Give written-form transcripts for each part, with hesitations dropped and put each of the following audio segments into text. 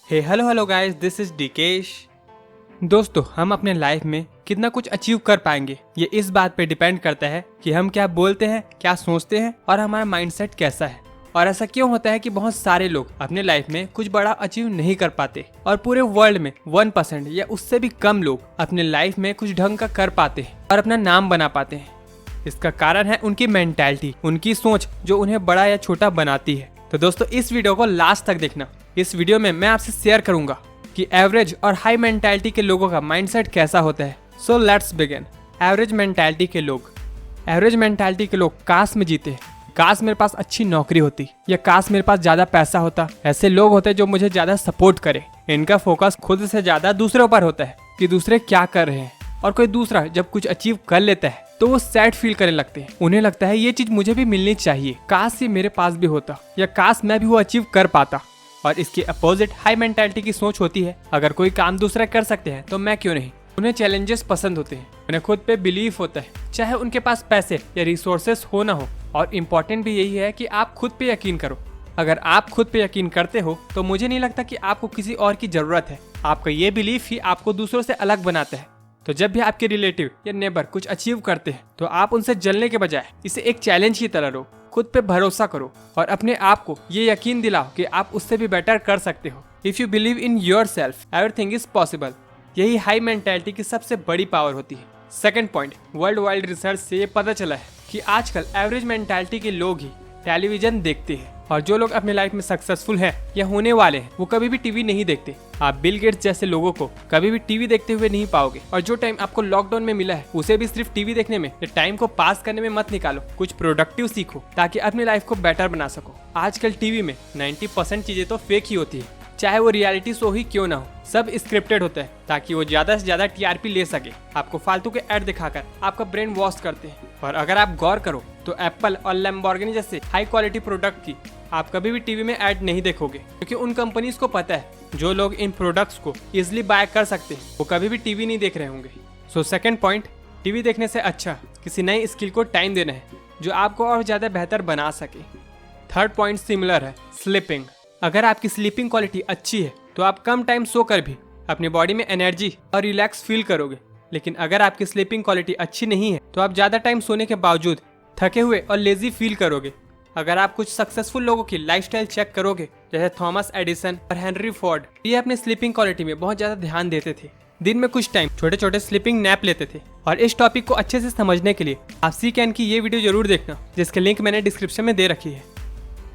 Hello guys, this is Dikesh. दोस्तों, हम अपने लाइफ में कितना कुछ अचीव कर पाएंगे ये इस बात पे डिपेंड करता है कि हम क्या बोलते हैं, क्या सोचते हैं और हमारा माइंडसेट कैसा है। और ऐसा क्यों होता है कि बहुत सारे लोग अपने लाइफ में कुछ बड़ा अचीव नहीं कर पाते और पूरे वर्ल्ड में 1% या उससे भी कम लोग अपने लाइफ में कुछ ढंग का कर पाते हैं और अपना नाम बना पाते हैं। इसका कारण है उनकी मेंटालिटी, उनकी सोच जो उन्हें बड़ा या छोटा बनाती है। तो दोस्तों, इस वीडियो को लास्ट तक देखना। इस वीडियो में मैं आपसे शेयर करूंगा कि एवरेज और हाई मेंटालिटी के लोगों का माइंडसेट कैसा होता है। So let's begin. Average mentality के लोग काश में जीते, काश मेरे पास अच्छी नौकरी होती या काश मेरे पास ज्यादा पैसा होता। ऐसे लोग होते हैं जो मुझे ज्यादा सपोर्ट करे। इनका फोकस खुद से ज्यादा दूसरों पर होता है कि दूसरे क्या कर रहे हैं, और कोई दूसरा जब कुछ अचीव कर लेता है तो वो सैड फील करने लगते हैं। उन्हें लगता है ये चीज मुझे भी मिलनी चाहिए, काश ये मेरे पास भी होता या काश मैं भी वो अचीव कर पाता। और इसके अपोजिट हाई मेंटालिटी की सोच होती है, अगर कोई काम दूसरा कर सकते हैं तो मैं क्यों नहीं। उन्हें चैलेंजेस पसंद होते हैं, उन्हें खुद पे बिलीव होता है, चाहे उनके पास पैसे या रिसोर्सेस हो ना हो। और इम्पोर्टेंट भी यही है कि आप खुद पे यकीन करो। अगर आप खुद पे यकीन करते हो तो मुझे नहीं लगता कि आपको किसी और की जरूरत है। आपका ये बिलीफ ही आपको दूसरों से अलग बनाता है। तो जब भी आपके रिलेटिव या नेबर कुछ अचीव करते हैं तो आप उनसे जलने के बजाय इसे एक चैलेंज की तरह लो। खुद पे भरोसा करो और अपने आप को ये यकीन दिलाओ कि आप उससे भी बेटर कर सकते हो। If you believe in yourself, everything is possible. यही हाई मेंटालिटी की सबसे बड़ी पावर होती है। Second point, world wide research से ये पता चला है कि आजकल एवरेज मेंटालिटी के लोग ही टेलीविजन देखते हैं, और जो लोग अपने लाइफ में सक्सेसफुल हैं या होने वाले हैं वो कभी भी टीवी नहीं देखते। आप बिल गेट्स जैसे लोगों को कभी भी टीवी देखते हुए नहीं पाओगे। और जो टाइम आपको लॉकडाउन में मिला है उसे भी सिर्फ टीवी देखने में या टाइम को पास करने में मत निकालो। कुछ प्रोडक्टिव सीखो ताकि अपनी लाइफ को बेटर बना सको। आजकल टीवी में 90% चीजें तो फेक ही होती है, चाहे वो रियलिटी शो ही क्यों ना हो। सब स्क्रिप्टेड होता है ताकि वो ज्यादा से ज्यादा टीआरपी ले सके। आपको फालतू के ऐड दिखाकर आपका ब्रेन वॉश करते हैं। और अगर आप गौर करो तो एप्पल और लैम्बोर्गिनी जैसे हाई क्वालिटी प्रोडक्ट की आप कभी भी टीवी में ऐड नहीं देखोगे, क्योंकि उन कंपनीज को पता है जो लोग इन प्रोडक्ट्स को इजिली बाय कर सकते हैं वो कभी भी टीवी नहीं देख रहे होंगे। सो सेकंड पॉइंट, टीवी देखने से अच्छा किसी नई स्किल को टाइम देना है जो आपको और ज्यादा बेहतर बना सके। थर्ड पॉइंट सिमिलर है, स्लीपिंग। अगर आपकी स्लीपिंग क्वालिटी अच्छी है तो आप कम टाइम सोकर भी अपनी बॉडी में एनर्जी और रिलैक्स फील करोगे। लेकिन अगर आपकी स्लीपिंग क्वालिटी अच्छी नहीं है तो आप ज्यादा टाइम सोने के बावजूद थके हुए और लेजी फील करोगे। अगर आप कुछ सक्सेसफुल लोगों की लाइफस्टाइल चेक करोगे, जैसे थॉमस एडिसन और हेनरी फोर्ड, ये अपने स्लीपिंग क्वालिटी में बहुत ज्यादा ध्यान देते थे। दिन में कुछ टाइम छोटे छोटे स्लीपिंग नैप लेते थे। और इस टॉपिक को अच्छे से समझने के लिए आप CCAN की ये वीडियो जरूर देखना, जिसके लिंक मैंने डिस्क्रिप्शन में दे रखी है।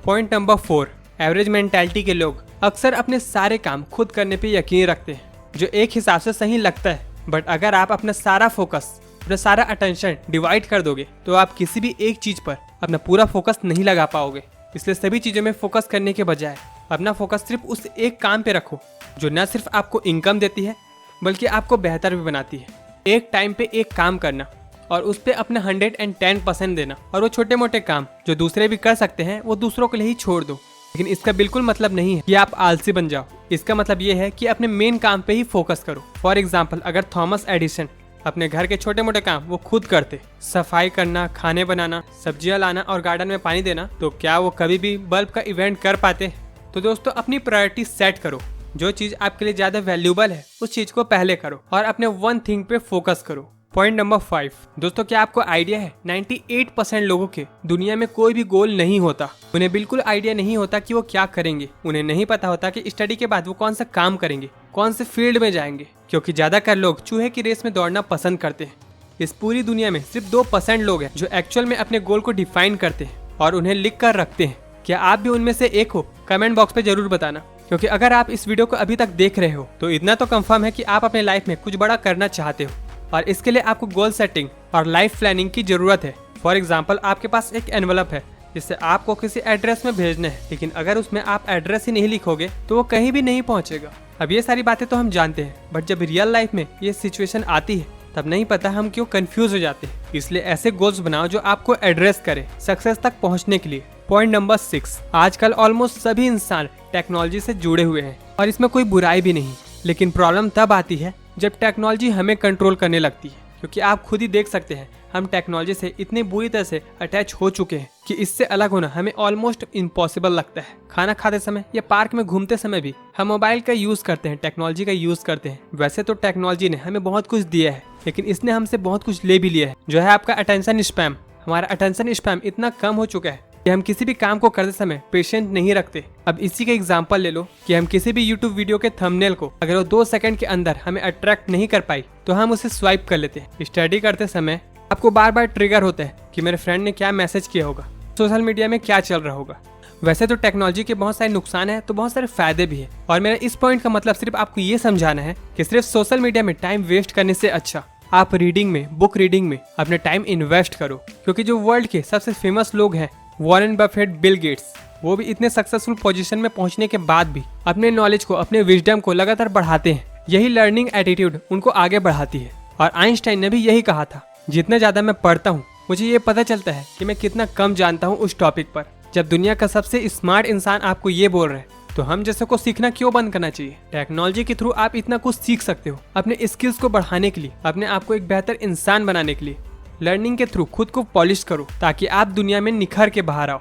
पॉइंट नंबर 4, एवरेज मेंटालिटी के लोग अक्सर अपने सारे काम खुद करने पे यकीन रखते हैं, जो एक हिसाब से सही लगता है। बट अगर आप अपना सारा फोकस, अपना सारा अटेंशन डिवाइड कर दोगे तो आप किसी भी एक चीज पर अपना पूरा फोकस नहीं लगा पाओगे। इसलिए सभी चीजों में फोकस करने के बजाय अपना फोकस सिर्फ उस एक काम पे रखो जो न सिर्फ आपको इनकम देती है बल्कि आपको बेहतर भी बनाती है। एक टाइम पे एक काम करना और उस पर अपना 110% देना। और वो छोटे मोटे काम जो दूसरे भी कर सकते हैं वो दूसरों के लिए ही छोड़ दो। लेकिन इसका बिल्कुल मतलब नहीं है कि आप आलसी बन जाओ। इसका मतलब ये है कि अपने मेन काम पे ही फोकस करो। फॉर एग्जाम्पल, अगर थॉमस एडिसन अपने घर के छोटे मोटे काम वो खुद करते, सफाई करना, खाने बनाना, सब्जियां लाना और गार्डन में पानी देना, तो क्या वो कभी भी बल्ब का इवेंट कर पाते? तो दोस्तों, अपनी प्रायोरिटी सेट करो। जो चीज आपके लिए ज्यादा वैल्यूबल है उस चीज को पहले करो और अपने वन थिंग पे फोकस करो। पॉइंट नंबर 5, दोस्तों, क्या आपको आइडिया है 98% लोगों के दुनिया में कोई भी गोल नहीं होता। उन्हें बिल्कुल आइडिया नहीं होता कि वो क्या करेंगे। उन्हें नहीं पता होता कि स्टडी के बाद वो कौन सा काम करेंगे, कौन से फील्ड में जाएंगे, क्योंकि ज्यादातर लोग चूहे की रेस में दौड़ना पसंद करते हैं। इस पूरी दुनिया में सिर्फ 2% लोग हैं जो एक्चुअल में अपने गोल को डिफाइन करते हैं और उन्हें लिख कर रखते हैं। क्या आप भी उनमें से एक हो? कमेंट बॉक्स पे जरूर बताना। क्योंकि अगर आप इस वीडियो को अभी तक देख रहे हो तो इतना तो कंफर्म है कि आप अपने लाइफ में कुछ बड़ा करना चाहते हो, और इसके लिए आपको गोल सेटिंग और लाइफ प्लानिंग की जरूरत है। फॉर एग्जाम्पल, आपके पास एक एनवलप है जिसे आपको किसी एड्रेस में भेजना है, लेकिन अगर उसमें आप एड्रेस ही नहीं लिखोगे तो वो कहीं भी नहीं पहुंचेगा। अब ये सारी बातें तो हम जानते हैं, बट जब रियल लाइफ में ये सिचुएशन आती है तब नहीं पता हम क्यों कंफ्यूज हो जाते हैं। इसलिए ऐसे गोल्स बनाओ जो आपको एड्रेस करे सक्सेस तक पहुंचने के लिए। पॉइंट नंबर 6, आजकल ऑलमोस्ट सभी इंसान टेक्नोलॉजी से जुड़े हुए हैं और इसमें कोई बुराई भी नहीं। लेकिन प्रॉब्लम तब आती है जब टेक्नोलॉजी हमें कंट्रोल करने लगती है, क्योंकि आप खुद ही देख सकते हैं हम टेक्नोलॉजी से इतनी बुरी तरह से अटैच हो चुके हैं कि इससे अलग होना हमें ऑलमोस्ट इम्पॉसिबल लगता है। खाना खाते समय या पार्क में घूमते समय भी हम मोबाइल का यूज करते हैं, टेक्नोलॉजी का यूज करते हैं। वैसे तो टेक्नोलॉजी ने हमें बहुत कुछ दिया है, लेकिन इसने हमसे बहुत कुछ ले भी लिया है, जो है आपका अटेंशन स्पैम। हमारा अटेंशन स्पैम इतना कम हो चुका है कि हम किसी भी काम को करते समय पेशेंट नहीं रखते। अब इसी का एग्जांपल ले लो कि हम किसी भी YouTube वीडियो के थंबनेल को अगर वो 2 सेकंड के अंदर हमें अट्रैक्ट नहीं कर पाई तो हम उसे स्वाइप कर लेते हैं। स्टडी करते समय आपको बार बार ट्रिगर होता है कि मेरे फ्रेंड ने क्या मैसेज किया होगा, सोशल मीडिया में क्या चल रहा होगा। वैसे तो टेक्नोलॉजी के बहुत सारे नुकसान है तो बहुत सारे फायदे भी है, और मेरा इस पॉइंट का मतलब सिर्फ आपको ये समझाना है कि सिर्फ सोशल मीडिया में टाइम वेस्ट करने से अच्छा आप रीडिंग में, बुक रीडिंग में अपने टाइम इन्वेस्ट करो। क्योंकि जो वर्ल्ड के सबसे फेमस लोग हैं, वॉरेन बफेट, बिल गेट्स, वो भी इतने सक्सेसफुल पोजीशन में पहुंचने के बाद भी अपने नॉलेज को, अपने विजडम को लगातार बढ़ाते हैं। यही लर्निंग एटीट्यूड उनको आगे बढ़ाती है। और आइंस्टाइन ने भी यही कहा था, जितना ज्यादा मैं पढ़ता हूँ मुझे ये पता चलता है कि मैं कितना कम जानता हूँ उस टॉपिक पर। जब दुनिया का सबसे स्मार्ट इंसान आपको ये बोल रहे हैं तो हम जैसे को सीखना क्यों बंद करना चाहिए। टेक्नोलॉजी के थ्रू आप इतना कुछ सीख सकते हो अपने स्किल्स को बढ़ाने के लिए, अपने आप को एक बेहतर इंसान बनाने के लिए। लर्निंग के थ्रू खुद को पॉलिश करो ताकि आप दुनिया में निखर के बाहर आओ।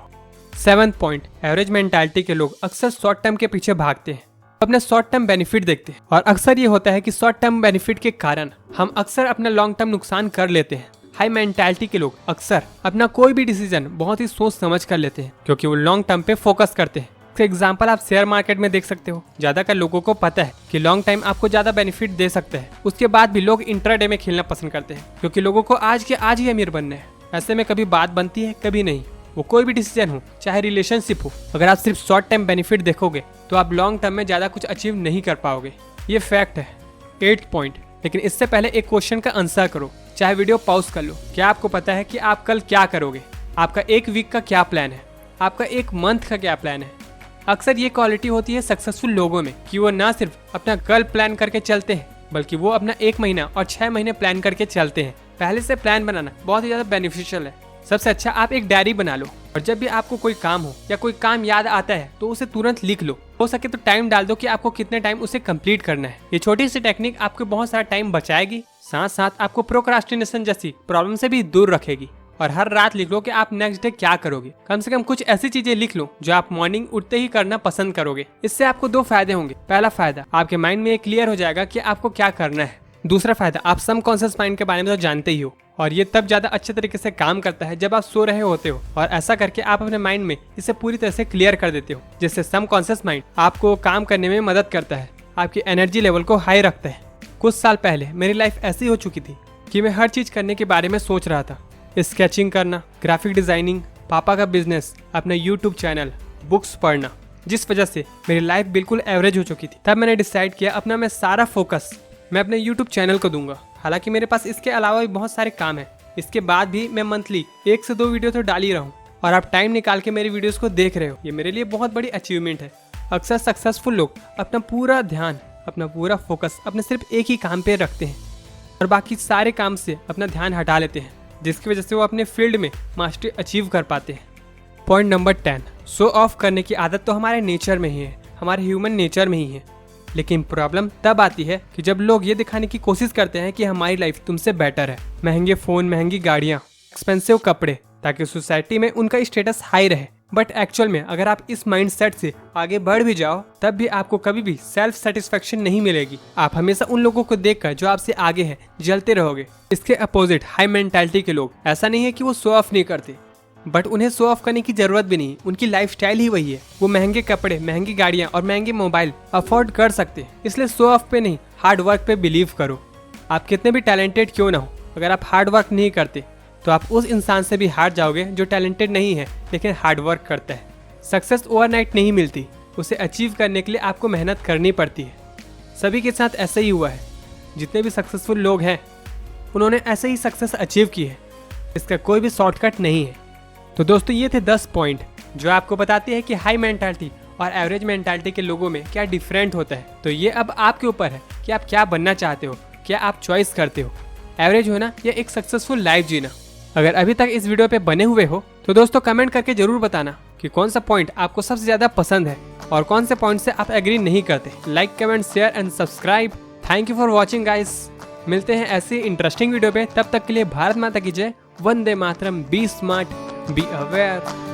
7th पॉइंट, एवरेज मेंटालिटी के लोग अक्सर शॉर्ट टर्म के पीछे भागते हैं, अपने शॉर्ट टर्म बेनिफिट देखते हैं, और अक्सर ये होता है कि शॉर्ट टर्म बेनिफिट के कारण हम अक्सर अपना लॉन्ग टर्म नुकसान कर लेते हैं। हाई मेंटालिटी के लोग अक्सर अपना कोई भी डिसीजन बहुत ही सोच समझ कर लेते हैं क्योंकि वो लॉन्ग टर्म पे फोकस करते हैं। फॉर एग्जाम्पल आप शेयर मार्केट में देख सकते हो, ज्यादातर लोगों को पता है कि लॉन्ग टाइम आपको ज्यादा बेनिफिट दे सकता है, उसके बाद भी लोग इंट्राडे में खेलना पसंद करते हैं क्योंकि लोगों को आज के आज ही अमीर बनना है। ऐसे में कभी बात बनती है, कभी नहीं। वो कोई भी डिसीजन हो, चाहे रिलेशनशिप हो, अगर आप सिर्फ शॉर्ट टाइम बेनिफिट देखोगे तो आप लॉन्ग टर्म में ज्यादा कुछ अचीव नहीं कर पाओगे। ये फैक्ट है। 8th पॉइंट, लेकिन इससे पहले एक क्वेश्चन का आंसर करो, चाहे वीडियो पॉज कर लो। क्या आपको पता है कि आप कल क्या करोगे? आपका एक वीक का क्या प्लान है? आपका एक मंथ का क्या प्लान है? अक्सर ये क्वालिटी होती है सक्सेसफुल लोगों में कि वो ना सिर्फ अपना कल प्लान करके चलते हैं बल्कि वो अपना 1 महीना और 6 महीने प्लान करके चलते हैं। पहले से प्लान बनाना बहुत ही ज्यादा बेनिफिशियल है। सबसे अच्छा आप एक डायरी बना लो, और जब भी आपको कोई काम हो या कोई काम याद आता है तो उसे तुरंत लिख लो। हो सके तो टाइम डाल दो कि आपको कितने टाइम उसे कंप्लीट करना है। ये छोटी सी टेक्निक आपको बहुत सारा टाइम बचाएगी, साथ साथ आपको प्रोक्रास्टिनेशन जैसी प्रॉब्लम से भी दूर रखेगी। और हर रात लिख लो कि आप नेक्स्ट डे क्या करोगे। कम से कम कुछ ऐसी चीजें लिख लो जो आप मॉर्निंग उठते ही करना पसंद करोगे। इससे आपको 2 फायदे होंगे। पहला फायदा, आपके माइंड में क्लियर हो जाएगा कि आपको क्या करना है। दूसरा फायदा, आप सबकॉन्शियस माइंड के बारे में तो जानते ही हो, और ये तब ज्यादा अच्छे तरीके से काम करता है जब आप सो रहे होते हो, और ऐसा करके आप अपने माइंड में इसे पूरी तरह से क्लियर कर देते हो, जिससे सबकॉन्शियस माइंड आपको काम करने में मदद करता है, आपकी एनर्जी लेवल को हाई रखता है। कुछ साल पहले मेरी लाइफ ऐसी हो चुकी थी कि मैं हर चीज करने के बारे में सोच रहा था। स्केचिंग करना, ग्राफिक डिजाइनिंग, पापा का बिजनेस, अपना यूट्यूब चैनल, बुक्स पढ़ना, जिस वजह से मेरी लाइफ बिल्कुल एवरेज हो चुकी थी। तब मैंने डिसाइड किया अपना मैं सारा फोकस मैं अपने यूट्यूब चैनल को दूंगा। हालांकि मेरे पास इसके अलावा भी बहुत सारे काम हैं। इसके बाद भी मैं मंथली 1 से 2 वीडियो तो डाल ही रहा हूँ, और आप टाइम निकाल के मेरी वीडियोस को देख रहे हो। ये मेरे लिए बहुत बड़ी अचीवमेंट है। अक्सर सक्सेसफुल लोग अपना पूरा ध्यान, अपना पूरा फोकस अपने सिर्फ एक ही काम पे रखते हैं और बाकी सारे काम से अपना ध्यान हटा लेते हैं, जिसकी वजह से वो अपने फील्ड में मास्टरी अचीव कर पाते हैं। पॉइंट नंबर 10, शो ऑफ करने की आदत तो हमारे नेचर में ही है, हमारे ह्यूमन नेचर में ही है। लेकिन प्रॉब्लम तब आती है कि जब लोग ये दिखाने की कोशिश करते हैं कि हमारी लाइफ तुमसे बेटर है। महंगे फोन, महंगी गाड़ियाँ, एक्सपेंसिव कपड़े, ताकि सोसाइटी में उनका स्टेटस हाई रहे। बट एक्चुअल में अगर आप इस माइंडसेट से आगे बढ़ भी जाओ तब भी आपको कभी भी सेल्फ सेटिस्फेक्शन नहीं मिलेगी। आप हमेशा उन लोगों को देखकर जो आपसे आगे हैं जलते रहोगे। इसके अपोजिट हाई मेंटालिटी के लोग, ऐसा नहीं है कि वो शो ऑफ नहीं करते, बट उन्हें शो ऑफ करने की जरूरत भी नहीं। उनकी लाइफस्टाइल ही वही है। वो महंगे कपड़े, महंगी गाड़ियां और महंगे मोबाइल अफोर्ड कर सकते हैं। इसलिए शो ऑफ पे नहीं, हार्ड वर्क पे बिलीव करो। आप कितने भी टैलेंटेड क्यों ना हो, अगर आप हार्ड वर्क नहीं करते तो आप उस इंसान से भी हार जाओगे जो टैलेंटेड नहीं है लेकिन हार्ड वर्क करता है। सक्सेस ओवरनाइट नहीं मिलती, उसे अचीव करने के लिए आपको मेहनत करनी पड़ती है। सभी के साथ ऐसा ही हुआ है। जितने भी सक्सेसफुल लोग हैं उन्होंने ऐसे ही सक्सेस अचीव की है। इसका कोई भी शॉर्टकट नहीं है। तो दोस्तों ये थे 10 पॉइंट जो आपको बताते हैं कि हाई मेंटालिटी और एवरेज मेंटालिटी के लोगों में क्या डिफरेंट होता है। तो ये अब आपके ऊपर है कि आप क्या बनना चाहते हो, क्या आप चॉइस करते हो, एवरेज होना या एक सक्सेसफुल लाइफ जीना। अगर अभी तक इस वीडियो पे बने हुए हो तो दोस्तों कमेंट करके जरूर बताना कि कौन सा पॉइंट आपको सबसे ज्यादा पसंद है और कौन से पॉइंट से आप एग्री नहीं करते। Like, comment, share and subscribe. Thank you for watching guys. मिलते हैं ऐसी इंटरेस्टिंग वीडियो पे, तब तक के लिए भारत माता की जय, Vande Mataram, B smart, be aware.